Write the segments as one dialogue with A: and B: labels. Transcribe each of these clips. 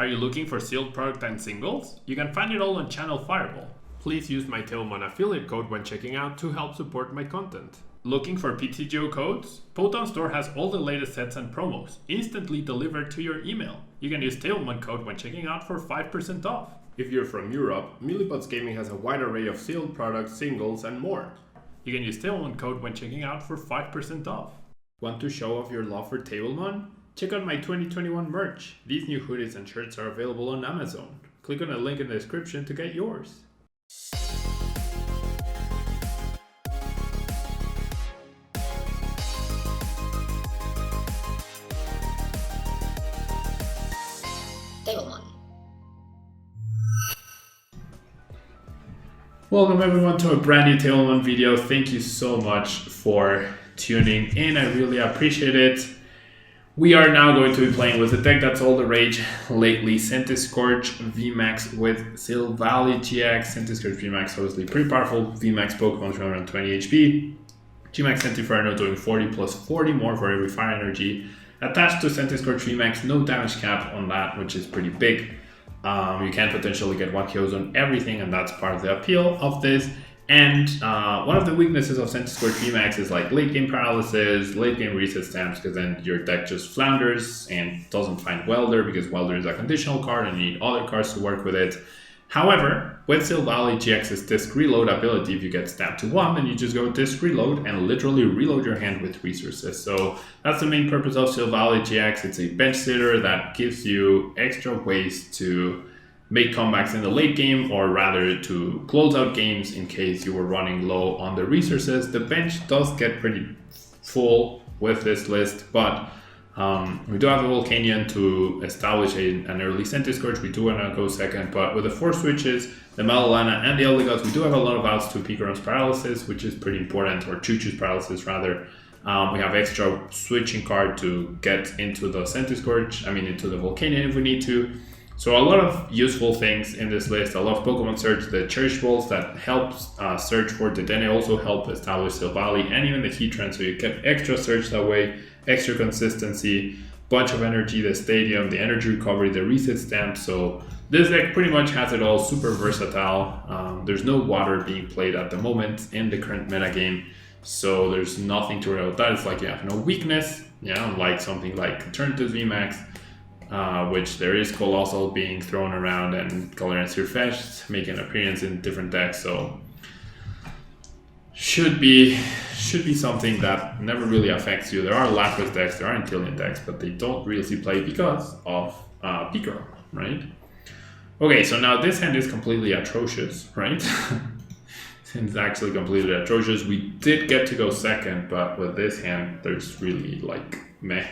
A: Are you looking for sealed product and singles? You can find it all on Channel Fireball. Please use my Tailmon affiliate code when checking out to help support my content. Looking for PTGO codes? Poton Store has all the latest sets and promos, instantly delivered to your email. You can use Tailmon code when checking out for 5% off. If you're from Europe, Millipots Gaming has a wide array of sealed products, singles, and more. You can use Tailmon code when checking out for 5% off. Want to show off your love for Tailmon? Check out my 2021 merch. These new hoodies and shirts are available on Amazon. Click on the link in the description to get yours. Welcome everyone to a brand new Tailmon video. Thank you so much for tuning in. I really appreciate it. We are now going to be playing with a deck that's all the rage lately, Centiskorch VMAX with Silvally-GX. Centiskorch VMAX, obviously pretty powerful VMAX Pokemon, around 20 HP. GMAX Centinferno doing 40 plus 40 more for every fire energy. Attached to Centiskorch VMAX, no damage cap on that, which is pretty big. You can potentially get 1 KOs on everything, and that's part of the appeal of this. And one of the weaknesses of Centiskorch VMAX is like late game paralysis, late game reset stamps, because then your deck just flounders and doesn't find Welder, because Welder is a conditional card and you need other cards to work with it. However, with Silvally-GX's Disc Reload ability, if you get stabbed to 1, then you just go Disc Reload and literally reload your hand with resources. So that's the main purpose of Silvally-GX. It's a bench sitter that gives you extra ways to make comebacks in the late game, or rather to close out games in case you were running low on the resources. The bench does get pretty full with this list, but we do have a Volcanion to establish an early Centiskorch. We do want to go second, but with the 4 switches, the Malolana and the Eldegoss, we do have a lot of outs to Pikaron's paralysis, which is pretty important, or Choo-Choo's paralysis rather. We have extra switching card to get into the Centiskorch, into the Volcanion if we need to. So a lot of useful things in this list. I love Pokemon Search. The Cherish Balls that helps search for Dedenne also help establish Silvally, and even the Heatran, so you get extra search that way, extra consistency, bunch of energy, the Stadium, the energy recovery, the reset stamp. So this deck pretty much has it all, super versatile. There's no water being played at the moment in the current metagame, so there's nothing to worry about that. It's like you have no weakness, unlike something like Eternatus VMAX, which there is Colossal being thrown around and Galarian Surfetched making an appearance in different decks, so should be something that never really affects you. There are Lapras decks, there are Intillion decks, but they don't really see play because of Pikarom, right? Okay, so now this hand is completely atrocious, right? It's actually completely atrocious. We did get to go second, but with this hand, there's really like meh.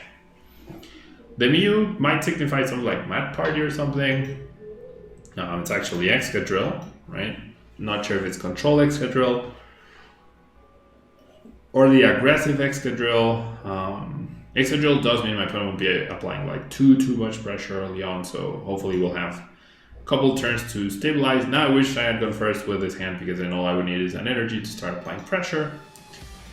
A: The Mew might signify something like Mad Party or something. It's actually Excadrill, right? Not sure if it's Control Excadrill or the aggressive Excadrill. Excadrill does mean my opponent will be applying like too much pressure early on, so hopefully we'll have a couple turns to stabilize. Now I wish I had gone first with this hand, because then all I would need is an energy to start applying pressure.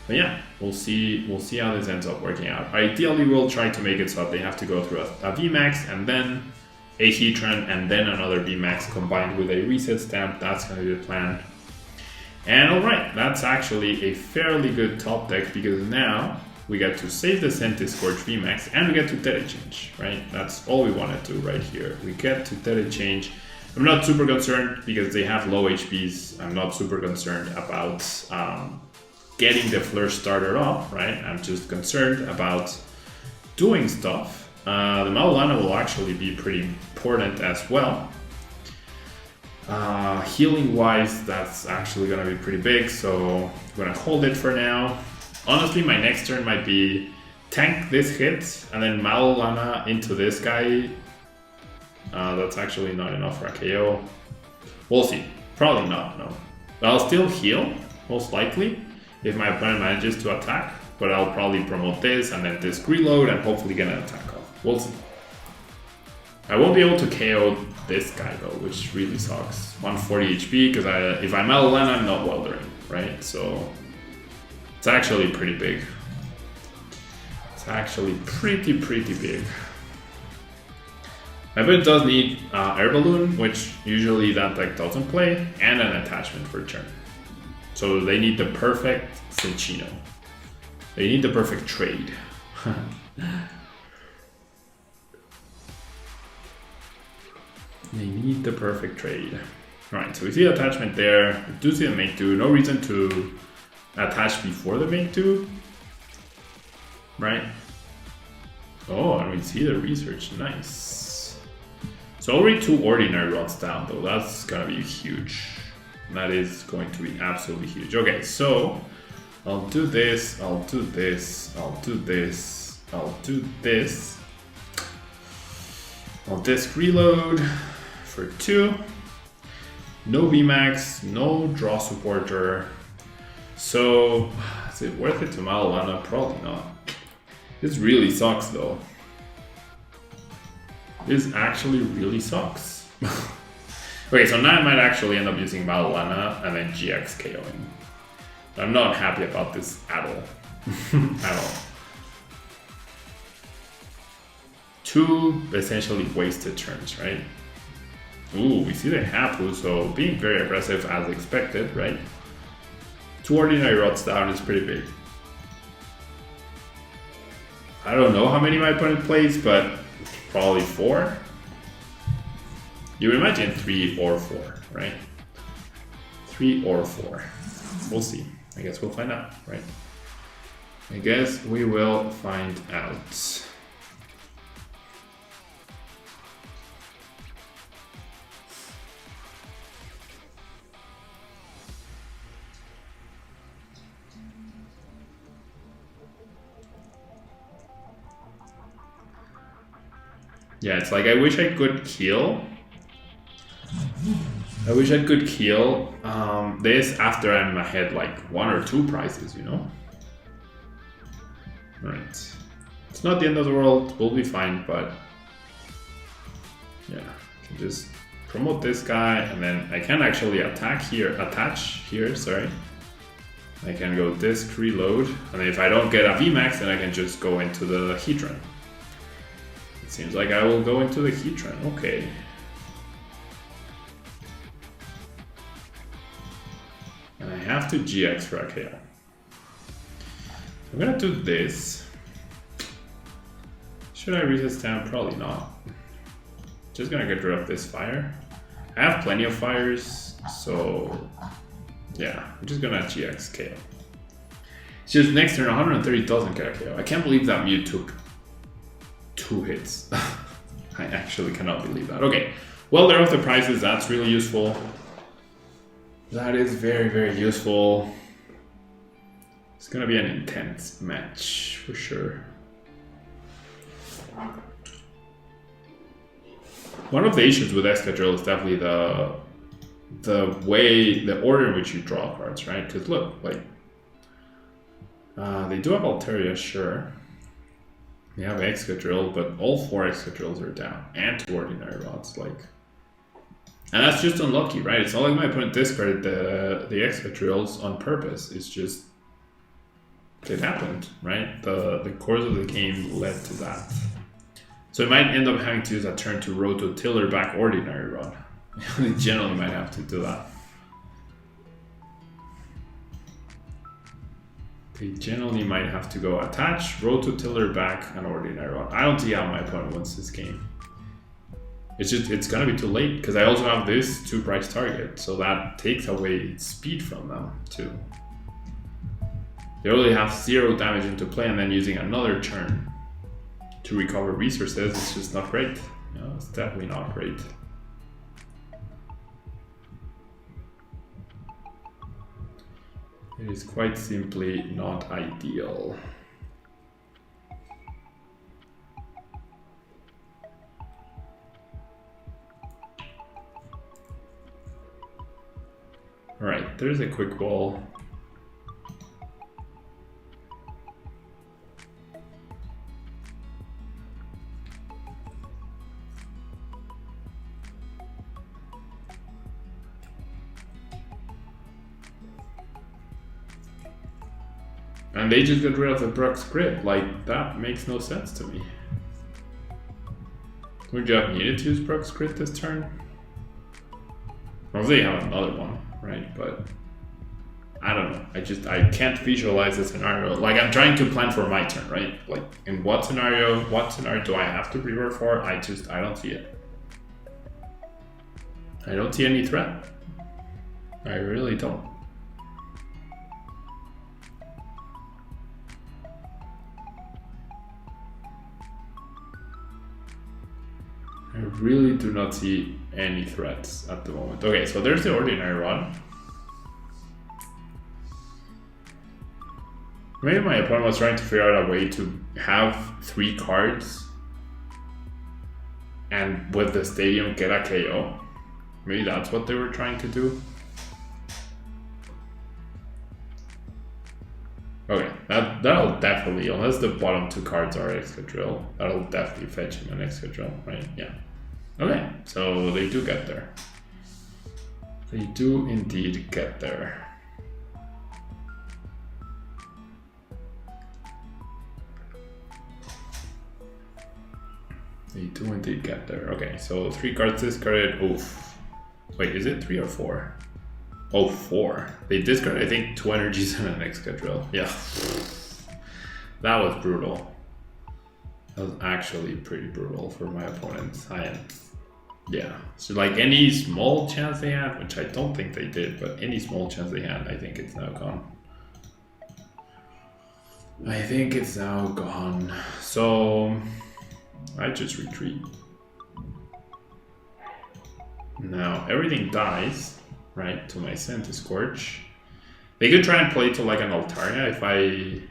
A: But yeah, we'll see how this ends up working out. Ideally, we'll try to make it so that they have to go through a VMAX and then a Heatran and then another VMAX combined with a reset stamp. That's going to be the plan. And alright, that's actually a fairly good top deck, because now we get to save the Centiskorch VMAX and we get to Dedenne-Change, right? That's all we want to do right here. We get to Dedenne-Change. I'm not super concerned because they have low HPs. I'm not super concerned about getting the Fleur started off, right? I'm just concerned about doing stuff. The Malolana will actually be pretty important as well. Healing wise, that's actually gonna be pretty big, so I'm gonna hold it for now. Honestly, my next turn might be tank this hit and then Malolana into this guy. That's actually not enough for a KO. We'll see. Probably not, no. But I'll still heal, most likely, if my opponent manages to attack, but I'll probably promote this and then Disc Reload and hopefully get an attack off. We'll see. I won't be able to KO this guy though, which really sucks. 140 HP, because if I'm Malolana, I'm not Weldering, right? So it's actually pretty big. It's actually pretty big. But it does need Air Balloon, which usually that deck doesn't play, and an attachment for turn. So they need the perfect Cinccino. They need the perfect trade. They need the perfect trade. Alright, so we see the attachment there. We do see the make do. No reason to attach before the make do. Right? Oh, and we see the research. Nice. So already 2 ordinary rods down though. That's gonna be huge. That is going to be absolutely huge. Okay, so I'll do this, I'll do this, I'll do this, I'll do this. I'll disc reload for 2. No VMAX, no draw supporter. So is it worth it to Malana? Probably not. This really sucks though. This actually really sucks. Okay, so now I might actually end up using Malana and then GX KOing. I'm not happy about this at all. At all. 2 essentially wasted turns, right? Ooh, we see the Hapu, so being very aggressive as expected, right? 2 ordinary rods down is pretty big. I don't know how many my opponent plays, but probably 4. You would imagine 3 or 4, right? 3 or 4. We'll see. I guess we'll find out, right? I guess we will find out. Yeah, it's like I wish I could kill. I wish I could kill this after I'm ahead like 1 or 2 prizes, you know? Alright. It's not the end of the world, we'll be fine, but yeah, I can just promote this guy and then I can actually attach here, sorry. I can go disc reload, and if I don't get a VMAX, then I can just go into the Heatran. It seems like I will go into the Heatran, okay. And I have to GX for a KO. I'm gonna do this. Should I resist down? Probably not. Just gonna get rid of this fire. I have plenty of fires, so yeah, I'm just gonna GX KO. It's just next turn 130 doesn't get a KO. I can't believe that Mew took 2 hits. I actually cannot believe that. Okay, well, they're off the prizes. That's really useful. That is very, very useful. It's gonna be an intense match for sure. One of the issues with Escadrille is definitely the order in which you draw cards, right? Because look, like they do have Altaria, sure. They have Excadrill, but all 4 Excadrills are down, and 2 ordinary rods, like. And that's just unlucky, right? It's not like my opponent discarded the Excadrills on purpose. It's just it happened, right? The course of the game led to that. So I might end up having to use that turn to Rototiller back ordinary rod. They generally might have to do that. They generally might have to go attach, Rototiller back, and ordinary rod. I don't see how my opponent wins this game. It's gonna be too late because I also have this 2 price target, so that takes away speed from them too. They only have 0 damage into play, and then using another turn to recover resources is just not great. You know, it's definitely not great. It is quite simply not ideal. Alright, there's a quick wall. And they just got rid of the Brock script, like that makes no sense to me. Would you have needed to use Brook's Crit this turn? Obviously, you have another one, right? But I don't know. I can't visualize the scenario. Like, I'm trying to plan for my turn, right? Like, in what scenario do I have to revert for? I don't see it. I don't see any threat. I really don't. I really do not see any threats at the moment. Okay, so there's the Ordinary Rod. Maybe my opponent was trying to figure out a way to have 3 cards and with the Stadium get a KO. Maybe that's what they were trying to do. Okay, that'll definitely, unless the bottom 2 cards are Excadrill, that'll definitely fetch him an Excadrill, right? Yeah. Okay, so they do get there. They do indeed get there. They do indeed get there. Okay, so 3 cards discarded. Oof. Wait, is it 3 or 4? Oh, 4. They discarded, I think, 2 energies and an Excadrill. Yeah. That was brutal. That was actually pretty brutal for my opponent. Yeah. So, like, any small chance they had, which I don't think they did, but any small chance they had, I think it's now gone. I think it's now gone. So I just retreat. Now everything dies, right, to my Centiskorch. They could try and play to like an Altaria if I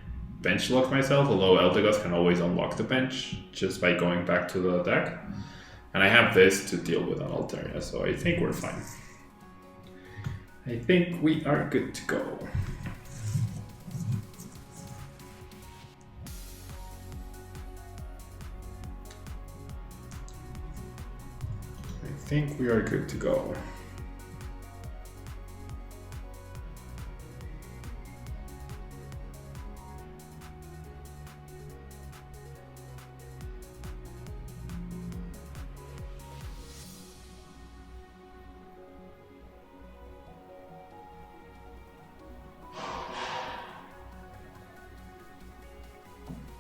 A: bench lock myself, although Eldegoss can always unlock the bench just by going back to the deck. And I have this to deal with an Altaria, so I think we're fine. I think we are good to go. I think we are good to go.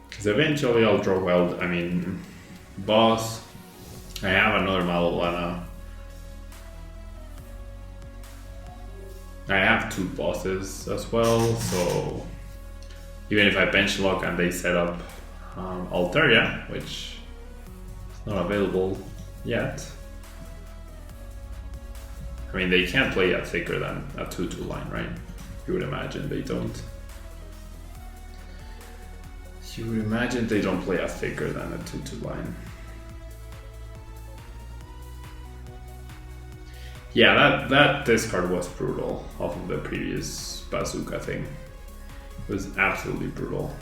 A: Because eventually I'll draw Weld. I mean, boss. I have another Malolana. I have 2 bosses as well, so even if I bench lock and they set up Altaria, which is not available yet. I mean, they can't play at thicker than a 2/2 line, right? You would imagine they don't. You would imagine they don't play at thicker than a 2/2 line. Yeah, that discard was brutal off of the previous bazooka thing. It was absolutely brutal.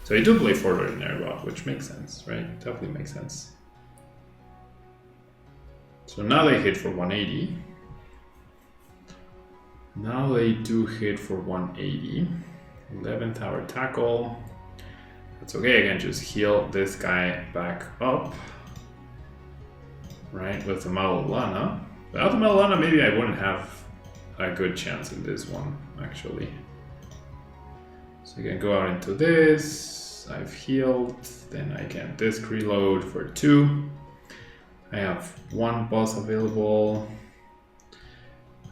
A: So I do play for Ordinary Rod, which makes sense, right? Definitely makes sense. So now they hit for 180. Now they do hit for 180. 11th hour tackle. That's okay, I can just heal this guy back up. Right, with the Malolana. Without the Malolana, maybe I wouldn't have a good chance in this one, actually. So I can go out into this, I've healed, then I can disc reload for 2. I have 1 boss available.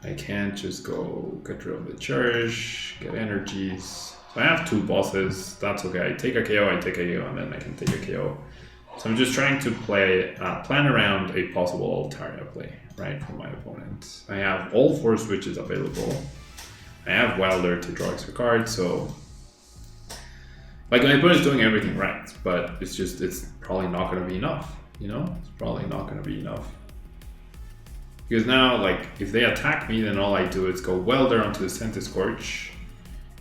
A: I can't just go get rid of the Cherish, get energies. So I have 2 bosses, that's okay. I take a KO, and then I can take a KO. So I'm just trying to plan around a possible Altaria play, right, for my opponent. I have all 4 switches available. I have Welder to draw extra cards, so like my opponent's doing everything right, but it's probably not going to be enough, you know? It's probably not going to be enough. Because now, like, if they attack me, then all I do is go Welder onto the Centiskorch,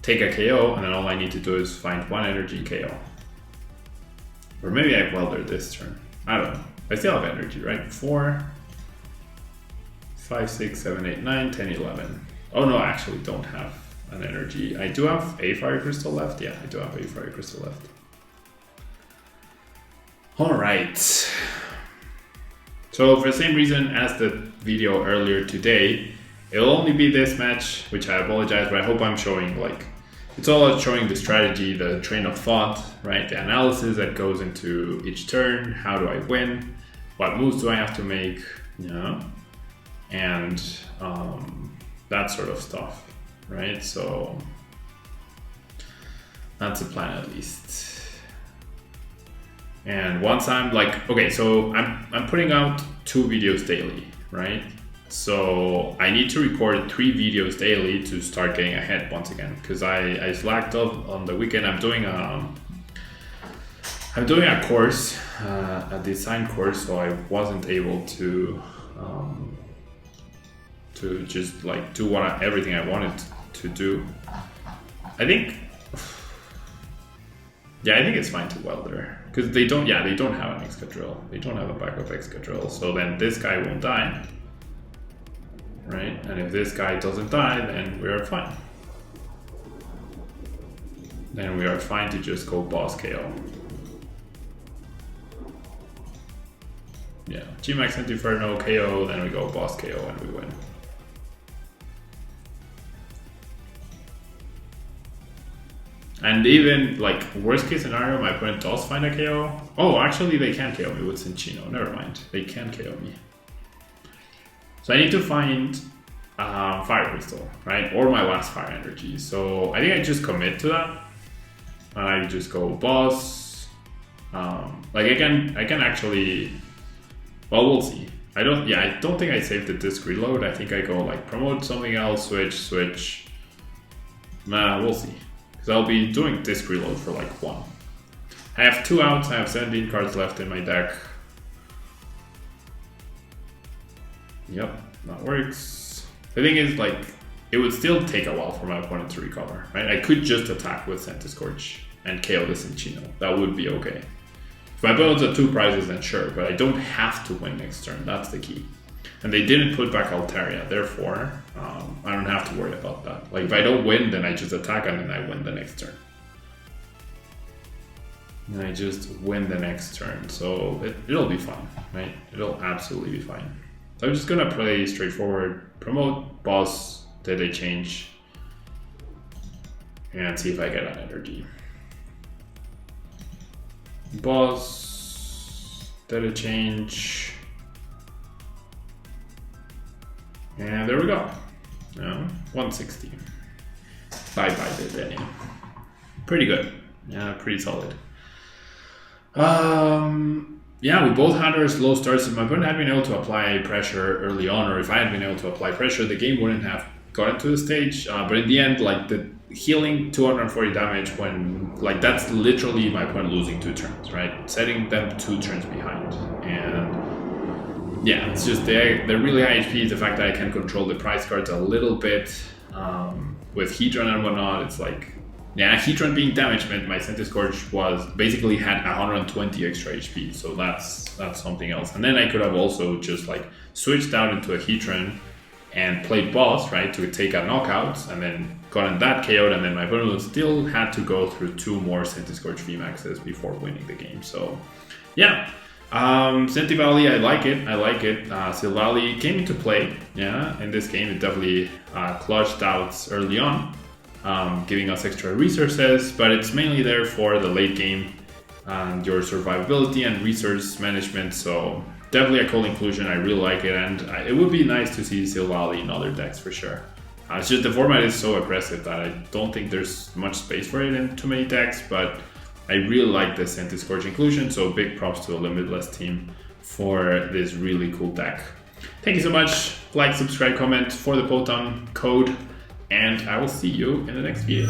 A: take a KO, and then all I need to do is find 1 energy KO. Or maybe I have Welder this turn. I don't know. I still have energy, right? 4, 5, 6, 7, 8, 9, 10, 11. Oh no, I actually don't have an energy. I do have a Fire Crystal left. Yeah, I do have a Fire Crystal left. Alright. So for the same reason as the video earlier today, it'll only be this match, which I apologize, but I hope I'm showing, like, it's all about showing the strategy, the train of thought, right? The analysis that goes into each turn. How do I win? What moves do I have to make? You know, and that sort of stuff, right? So that's the plan at least. And once I'm like, okay, so I'm putting out 2 videos daily, right? So I need to record 3 videos daily to start getting ahead once again, because I slacked off on the weekend. I'm doing a course, a design course, so I wasn't able to just like do everything I wanted to do. I think it's fine to welder, because they don't have an Excadrill. They don't have a backup Excadrill, so then this guy won't die, right? And if this guy doesn't die, then we are fine. Then we are fine to just go boss KO. Yeah, G-Max Inferno KO, then we go boss KO and we win. And even like worst case scenario, my opponent does find a KO. Oh, actually they can KO me with Cinchino. Never mind, they can KO me. So I need to find Fire Crystal, right? Or my last Fire Energy. So I think I just commit to that. I just go boss. Like I can actually. Well, we'll see. I don't think I saved the disc reload. I think I go like promote something else, switch. Nah, we'll see. Because I'll be doing disc reload for like 1. I have 2 outs. I have 17 cards left in my deck. Yep, that works. The thing is, like, it would still take a while for my opponent to recover, right? I could just attack with Centiskorch and KO the Cinchino. That would be okay. If my opponent's at 2 prizes, then sure, but I don't have to win next turn. That's the key. And they didn't put back Altaria, therefore, I don't have to worry about that. Like, if I don't win, then I just attack and then I win the next turn. And I just win the next turn, so it'll be fine, right? It'll absolutely be fine. So I'm just gonna play straightforward, promote, boss, DAA change, and see if I get an energy. Boss, DAA change, and there we go. 160. Bye bye, Dedenne. Pretty good. Yeah, pretty solid. Yeah, we both had our slow starts. If my opponent had been able to apply pressure early on, or if I had been able to apply pressure, the game wouldn't have gotten to the stage. But in the end, like the healing 240 damage when, like, that's literally my opponent losing 2 turns, right? Setting them 2 turns behind. And yeah, it's just they're really high HP. The fact that I can control the prize cards a little bit with Heatran and whatnot, it's like, yeah, Heatran being damaged meant my Centiskorch basically had 120 extra HP, so that's something else. And then I could have also just like switched out into a Heatran and played boss, right, to take a knockout, and then gotten that KO'd, and then my opponent still had to go through 2 more Centiskorch VMAXs before winning the game. So yeah, Centivalley, I like it. Silvally came into play, yeah, in this game. It definitely clutched out early on, giving us extra resources, but it's mainly there for the late game and your survivability and resource management. So definitely a cool inclusion. I really like it, and it would be nice to see Silvally in other decks for sure. It's just the format is so aggressive that I don't think there's much space for it in too many decks, but I really like the Centiskorch inclusion, so big props to the Limitless team for this really cool deck. Thank you so much. Like, subscribe, comment for the Pokémon code, and I will see you in the next video.